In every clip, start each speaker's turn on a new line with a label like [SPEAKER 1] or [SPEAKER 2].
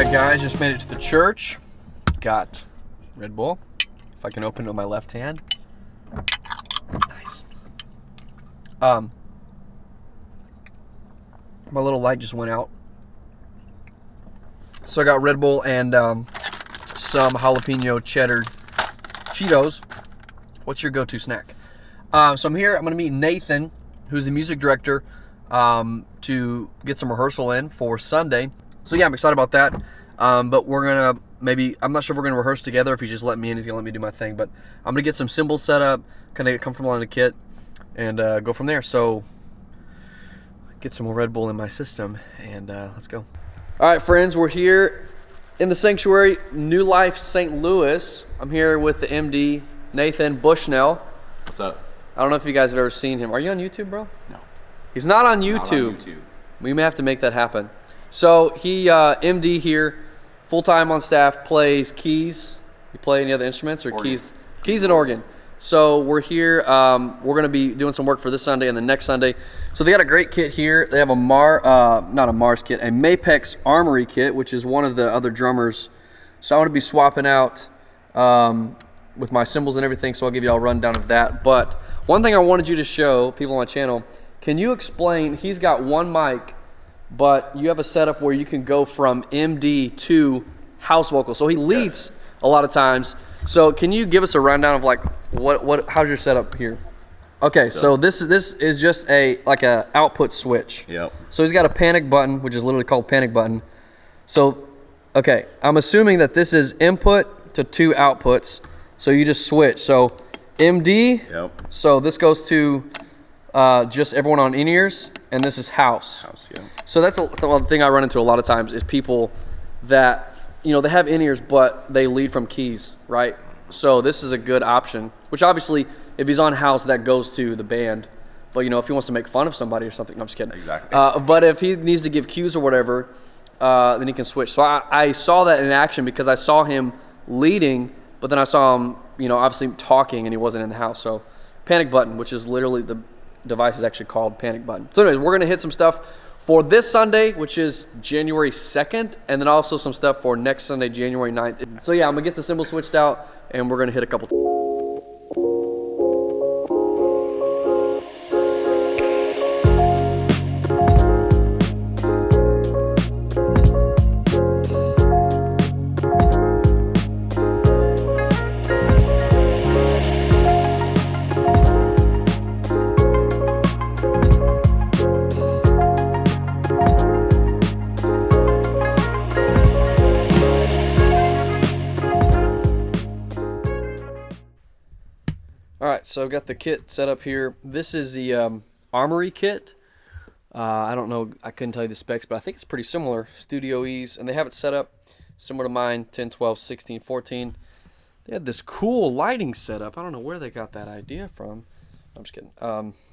[SPEAKER 1] Alright guys, just made it to the church. Got Red Bull. If I can open it with my left hand. Nice. My little light just went out. So I got Red Bull and some jalapeno cheddar Cheetos. What's your go-to snack? So I'm here, I'm gonna meet Nathan, who's the music director, to get some rehearsal in for Sunday. So yeah, I'm excited about that. But we're gonna I'm not sure if we're gonna rehearse together, if he's just letting me in, he's gonna let me do my thing. But I'm gonna get some cymbals set up, kind of get comfortable on the kit, and go from there. So get some more Red Bull in my system, and let's go. All right, friends, we're here in the sanctuary, New Life St. Louis. I'm here with the MD, Nathan Bushnell.
[SPEAKER 2] What's up?
[SPEAKER 1] I don't know if you guys have ever seen him. Are you on YouTube, bro?
[SPEAKER 2] No.
[SPEAKER 1] He's not on YouTube.
[SPEAKER 2] Not on YouTube.
[SPEAKER 1] We may have to make that happen. So he, MD here, full-time on staff, plays keys. You play any other instruments or
[SPEAKER 2] Organ.
[SPEAKER 1] Keys and organ. So we're here, we're gonna be doing some work for this Sunday and the next Sunday. So they got a great kit here. They have a not a Mars kit, a Mapex Armory kit, which is one of the other drummers. So I want to be swapping out with my cymbals and everything, so I'll give you all a rundown of that. But one thing I wanted you to show people on my channel, can you explain, he's got one mic, but you have a setup where you can go from MD to house vocals. So he leads a lot of times. So can you give us a rundown of like how's your setup here? Okay, so this is just like a output switch.
[SPEAKER 2] Yep.
[SPEAKER 1] So he's got a panic button, which is literally called panic button. So okay, I'm assuming that this is input to two outputs. So you just switch. So MD.
[SPEAKER 2] Yep.
[SPEAKER 1] So this goes to just everyone on in-ears, and this is house.
[SPEAKER 2] House, yeah.
[SPEAKER 1] So that's the thing I run into a lot of times is people that, you know, they have in-ears, but they lead from keys, right? So this is a good option, which obviously, if he's on house, that goes to the band. But, you know, if he wants to make fun of somebody or something, no, I'm just kidding.
[SPEAKER 2] Exactly.
[SPEAKER 1] But if he needs to give cues or whatever, then he can switch. So I saw that in action because I saw him leading, but then I saw him, you know, obviously talking, and he wasn't in the house. So panic button, which is literally the device is actually called panic button. So anyways, we're going to hit some stuff for this Sunday, which is January 2nd, and then also some stuff for next Sunday, January 9th. So yeah, I'm going to get the cymbal switched out, and we're going to hit a couple. Alright, so I've got the kit set up here. This is the Armory kit. I don't know, I couldn't tell you the specs, but I think it's pretty similar. Studioease, and they have it set up similar to mine, 10, 12, 16, 14. They had this cool lighting setup. I don't know where they got that idea from. I'm just kidding.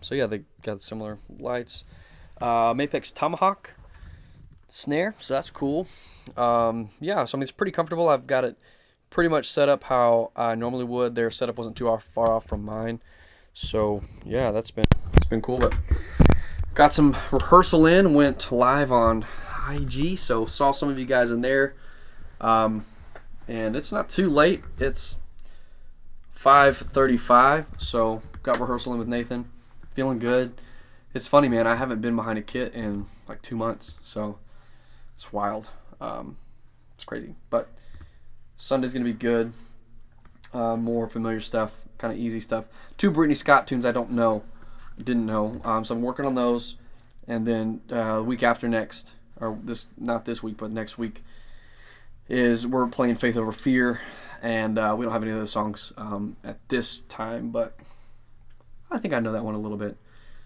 [SPEAKER 1] So yeah, they got similar lights. Mapex Tomahawk snare, so that's cool. Yeah, so I mean, it's pretty comfortable. I've got it pretty much set up how I normally would. Their setup wasn't too far off from mine. So yeah, it's been cool. But got some rehearsal in, went live on IG, so saw some of you guys in there. And it's not too late. It's 5:35, so got rehearsal in with Nathan. Feeling good. It's funny, man, I haven't been behind a kit in like 2 months, so it's wild. It's crazy, but Sunday's gonna be good. More familiar stuff, kind of easy stuff. 2 Brittany Scott tunes I didn't know. So I'm working on those, and then the week after next, or not this week, but next week, we're playing Faith Over Fear, and we don't have any other songs at this time, but I think I know that one a little bit.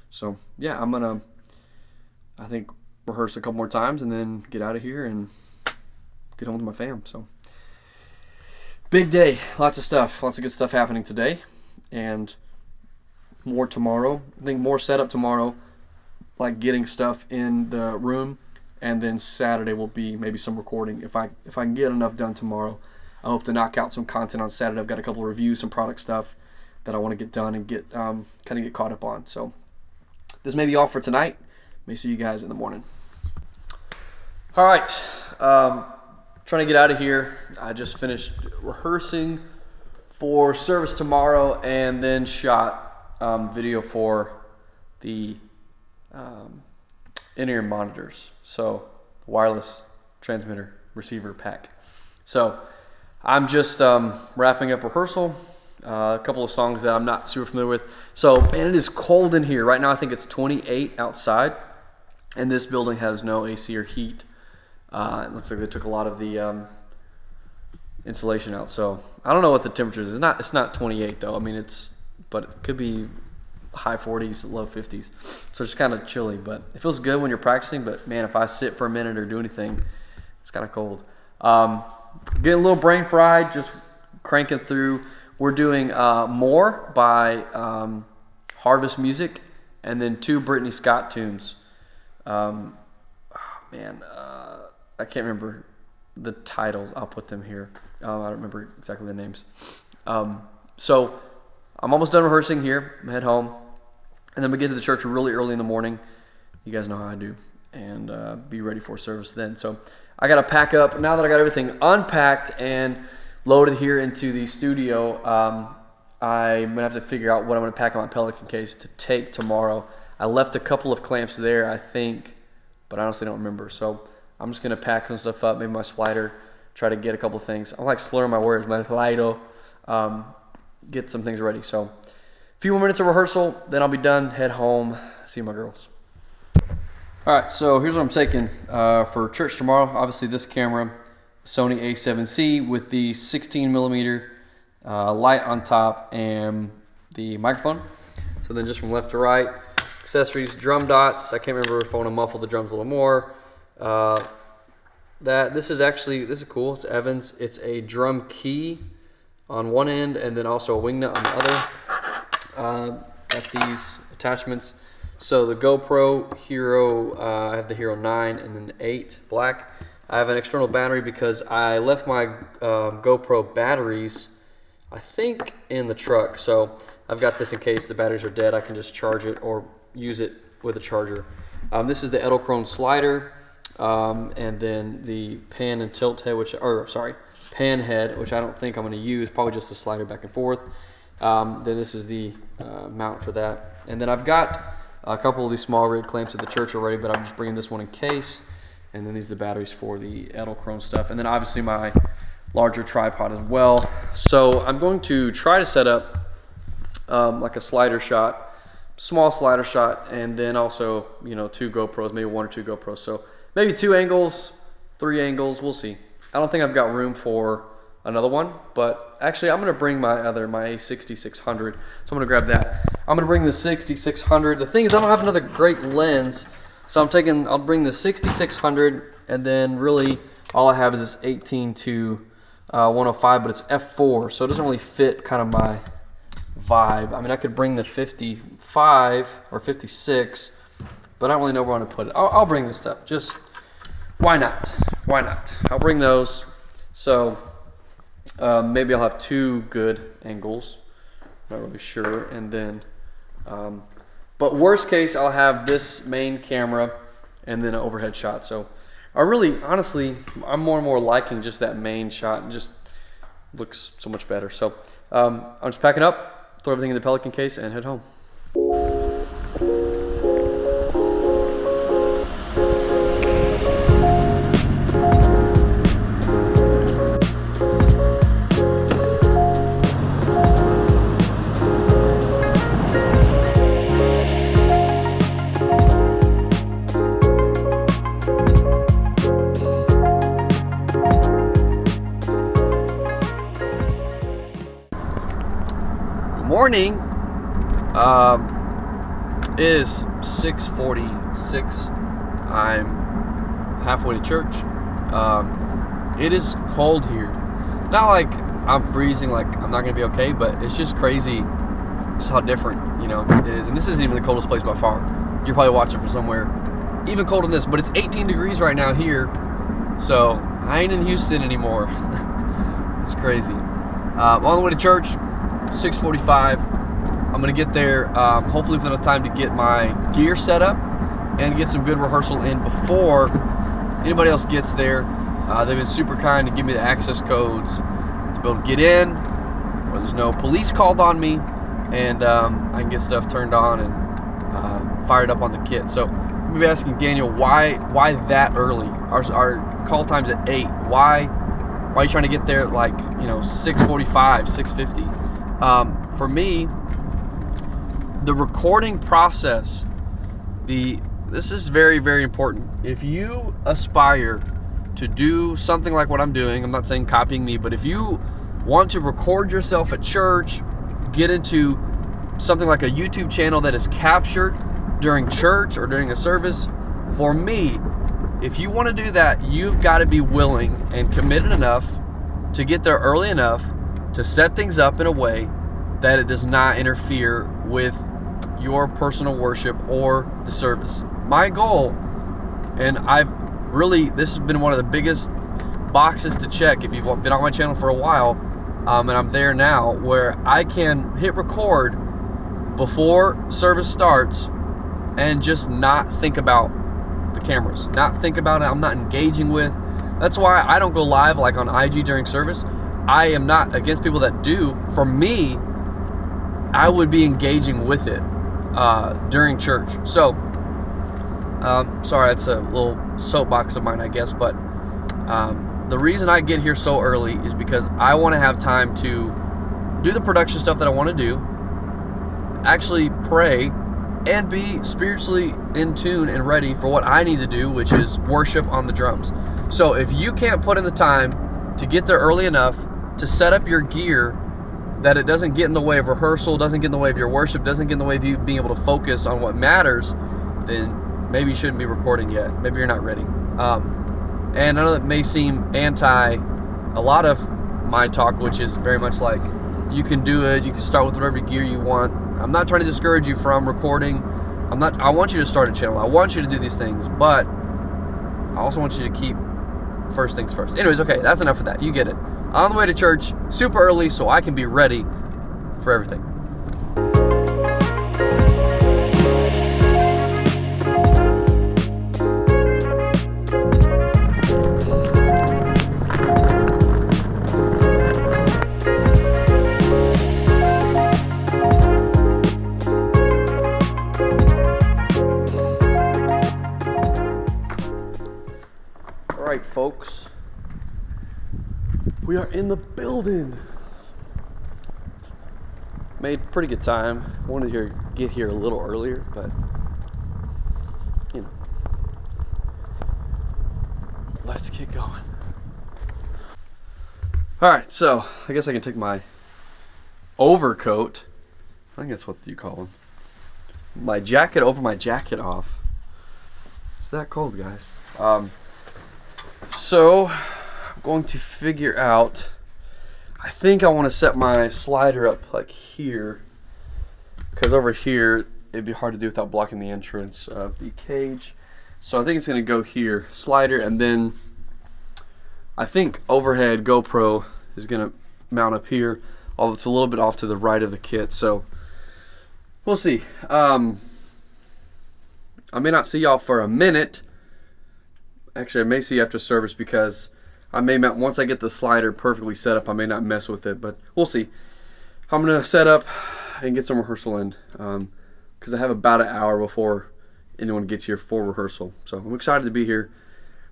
[SPEAKER 1] So yeah, I'm gonna, I think, rehearse a couple more times and then get out of here and get home with my fam. So big day, lots of stuff, lots of good stuff happening today, and more tomorrow. I think more setup tomorrow, like getting stuff in the room, and then Saturday will be maybe some recording. If I can get enough done tomorrow, I hope to knock out some content on Saturday. I've got a couple of reviews, some product stuff that I want to get done and get kind of get caught up on. So this may be all for tonight. May see you guys in the morning. All right. trying to get out of here. I just finished rehearsing for service tomorrow, and then shot video for the in-ear monitors. So wireless transmitter receiver pack. So I'm just wrapping up rehearsal. A couple of songs that I'm not super familiar with. So, man, it is cold in here. Right now I think it's 28 outside, and this building has no AC or heat. It looks like they took a lot of the insulation out. So I don't know what the temperature is. It's not 28 though. I mean, but it could be high 40s, low 50s. So it's kind of chilly, but it feels good when you're practicing. But man, if I sit for a minute or do anything, it's kind of cold. Getting a little brain fried, just cranking through. We're doing More by Harvest Music, and then 2 Brittany Scott tunes. I can't remember the titles. I'll put them here. I don't remember exactly the names. So I'm almost done rehearsing here. I'm head home, and then we get to the church really early in the morning. You guys know how I do, and be ready for service then. So I got to pack up. Now that I got everything unpacked and loaded here into the studio, I'm going to have to figure out what I'm going to pack on my Pelican case to take tomorrow. I left a couple of clamps there, I think, but I honestly don't remember. So I'm just going to pack some stuff up, maybe my slider, try to get a couple things. I'm like slurring my words, my slider, get some things ready. So a few more minutes of rehearsal, then I'll be done, head home, see my girls. All right, so here's what I'm taking for church tomorrow. Obviously this camera, Sony A7C with the 16 millimeter light on top and the microphone. So then just from left to right, accessories, drum dots. I can't remember if I want to muffle the drums a little more. This is cool. It's Evans. It's a drum key on one end and then also a wing nut on the other. Got these attachments. So the GoPro Hero, I have the Hero 9 and then the 8 black. I have an external battery because I left my GoPro batteries, I think, in the truck. So I've got this in case the batteries are dead. I can just charge it or use it with a charger. This is the Edelkrone slider, and then the pan and tilt head, pan head, which I don't think I'm going to use. Probably just the slider back and forth. Then this is the mount for that. And then I've got a couple of these small rig clamps at the church already, but I'm just bringing this one in case. And then these are the batteries for the Edelkrone stuff. And then obviously my larger tripod as well. So I'm going to try to set up like a slider shot, small slider shot, and then also, 2 GoPros, maybe 1 or 2 GoPros. So maybe 2 angles, 3 angles, we'll see. I don't think I've got room for another one, but actually I'm gonna bring my A6600. So I'm gonna grab that. I'm gonna bring the 6600. The thing is I don't have another great lens. So I'll bring the 6600, and then really all I have is this 18 to 105, but it's f4, so it doesn't really fit kind of my vibe. I mean, I could bring the 55 or 56, but I don't really know where I want to put it. I'll bring this stuff. Just why not? Why not? I'll bring those. So maybe I'll have 2 good angles. Not really sure, and then. But worst case, I'll have this main camera and then an overhead shot. So honestly, I'm more and more liking just that main shot. It just looks so much better. So I'm just packing up, throw everything in the Pelican case, and head home. Morning. It is 6:46. I'm halfway to church. It is cold here. Not like I'm freezing, like I'm not gonna be okay, but it's just crazy just how different, it is. And this isn't even the coldest place by far. You're probably watching from somewhere even colder than this, but it's 18 degrees right now here. So I ain't in Houston anymore. It's crazy. On the way to church, 6:45. I'm gonna get there hopefully with enough time to get my gear set up and get some good rehearsal in before anybody else gets there. They've been super kind to give me the access codes to be able to get in, where there's no police called on me, and I can get stuff turned on and fired up on the kit. So I'm be asking Daniel, why that early? Our call time's at 8. Why are you trying to get there at like 6:45, 6:50? For me, the recording process, this is very, very important. If you aspire to do something like what I'm doing, I'm not saying copying me, but if you want to record yourself at church, get into something like a YouTube channel that is captured during church or during a service, for me, if you want to do that, you've got to be willing and committed enough to get there early enough to set things up in a way that it does not interfere with your personal worship or the service. My goal, and this has been one of the biggest boxes to check if you've been on my channel for a while, and I'm there now, where I can hit record before service starts and just not think about the cameras, not think about it. I'm not engaging with. That's why I don't go live like on IG during service. I am not against people that do. For me, I would be engaging with it during church. So sorry, that's a little soapbox of mine, I guess, but the reason I get here so early is because I want to have time to do the production stuff that I want to do, actually pray, and be spiritually in tune and ready for what I need to do, which is worship on the drums. So if you can't put in the time to get there early enough to set up your gear that it doesn't get in the way of rehearsal, doesn't get in the way of your worship, doesn't get in the way of you being able to focus on what matters, then maybe you shouldn't be recording yet. Maybe you're not ready. And I know that may seem anti a lot of my talk, which is very much like, you can do it, you can start with whatever gear you want. I'm not trying to discourage you from recording. I want you to start a channel. I want you to do these things, but I also want you to keep first things first. Anyways, okay, that's enough of that. You get it. On the way to church, super early, so I can be ready for everything. Alright, folks, we are in the building. Made pretty good time. Wanted to get here a little earlier, but let's get going. Alright, so I guess I can take my overcoat, I think that's what you call them, my jacket over my jacket off. It's that cold, guys. So I'm going to figure out, I think I want to set my slider up like here, because over here it'd be hard to do without blocking the entrance of the cage. So I think it's going to go here, slider, and then I think overhead GoPro is going to mount up here, although it's a little bit off to the right of the kit, so we'll see. I may not see y'all for a minute. Actually, I may see you after service, because I may not, once I get the slider perfectly set up, I may not mess with it, but we'll see. I'm going to set up and get some rehearsal in, because I have about an hour before anyone gets here for rehearsal. So I'm excited to be here.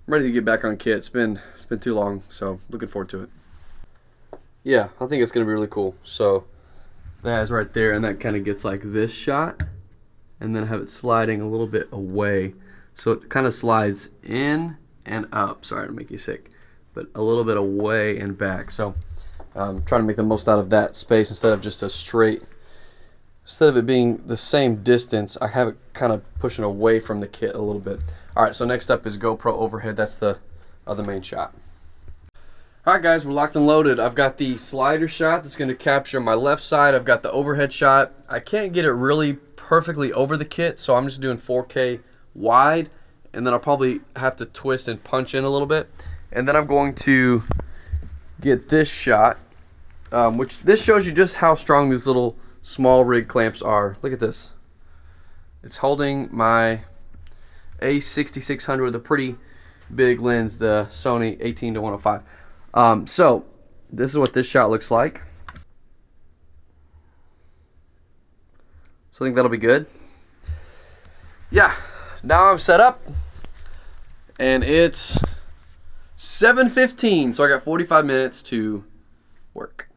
[SPEAKER 1] I'm ready to get back on kit. It's been too long, so looking forward to it. Yeah, I think it's going to be really cool. So that is right there, and that kind of gets like this shot, and then I have it sliding a little bit away. So it kind of slides in and up. Sorry to make you sick, but a little bit away and back. So I'm trying to make the most out of that space instead of just a straight. Instead of it being the same distance, I have it kind of pushing away from the kit a little bit. All right, so next up is GoPro overhead. That's the other main shot. All right, guys, we're locked and loaded. I've got the slider shot that's going to capture my left side. I've got the overhead shot. I can't get it really perfectly over the kit, so I'm just doing 4K wide, and then I'll probably have to twist and punch in a little bit. And then I'm going to get this shot, which this shows you just how strong these little small rig clamps are. Look at this. It's holding my A6600 with a pretty big lens, the Sony 18-105. So this is what this shot looks like. So I think that'll be good. Yeah, now I'm set up, and it's 7:15, so I got 45 minutes to work.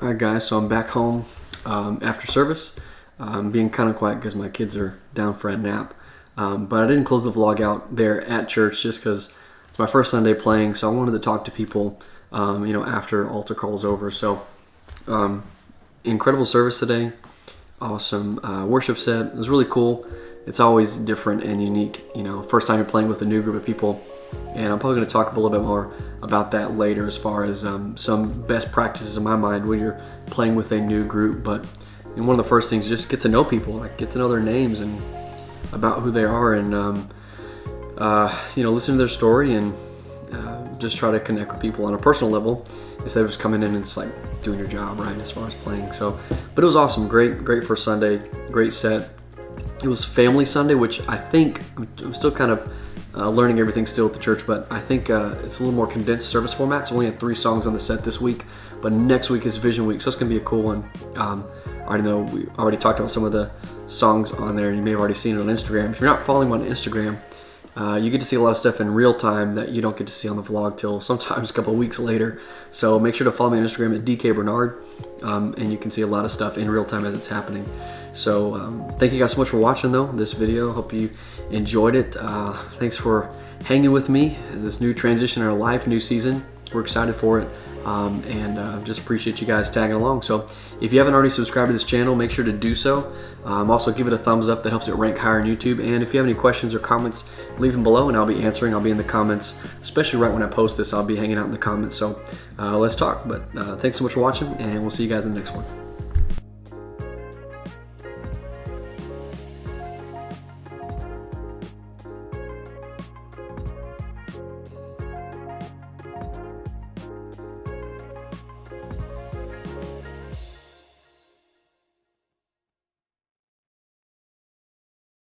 [SPEAKER 1] Alright guys, so I'm back home after service. Being kind of quiet because my kids are down for a nap. But I didn't close the vlog out there at church just because it's my first Sunday playing, so I wanted to talk to people after altar call's over. So incredible service today. Awesome worship set. It was really cool. It's always different and unique. First time you're playing with a new group of people. And I'm probably going to talk a little bit more about that later as far as some best practices in my mind when you're playing with a new group. But one of the first things is just get to know people, like get to know their names and about who they are, and listen to their story and just try to connect with people on a personal level instead of just coming in and just like doing your job, right, as far as playing. So, but it was awesome. Great for Sunday. Great set. It was Family Sunday, which I think I'm still kind of learning everything still at the church, but I think it's a little more condensed service format. So we only had 3 songs on the set this week, but next week is Vision Week, so it's gonna be a cool one. I already know we already talked about some of the songs on there, and you may have already seen it on Instagram. If you're not following me on Instagram, you get to see a lot of stuff in real time that you don't get to see on the vlog till sometimes a couple of weeks later. So make sure to follow me on Instagram at DKBernard, and you can see a lot of stuff in real time as it's happening. So thank you guys so much for watching this video. Hope you enjoyed it. Thanks for hanging with me as this new transition in our life, new season. We're excited for it, and just appreciate you guys tagging along. So if you haven't already subscribed to this channel, make sure to do so. Also give it a thumbs up, that helps it rank higher on YouTube. And if you have any questions or comments, leave them below and I'll be answering. I'll be in the comments, especially right when I post this. I'll be hanging out in the comments. So let's talk. But thanks so much for watching, and we'll see you guys in the next one.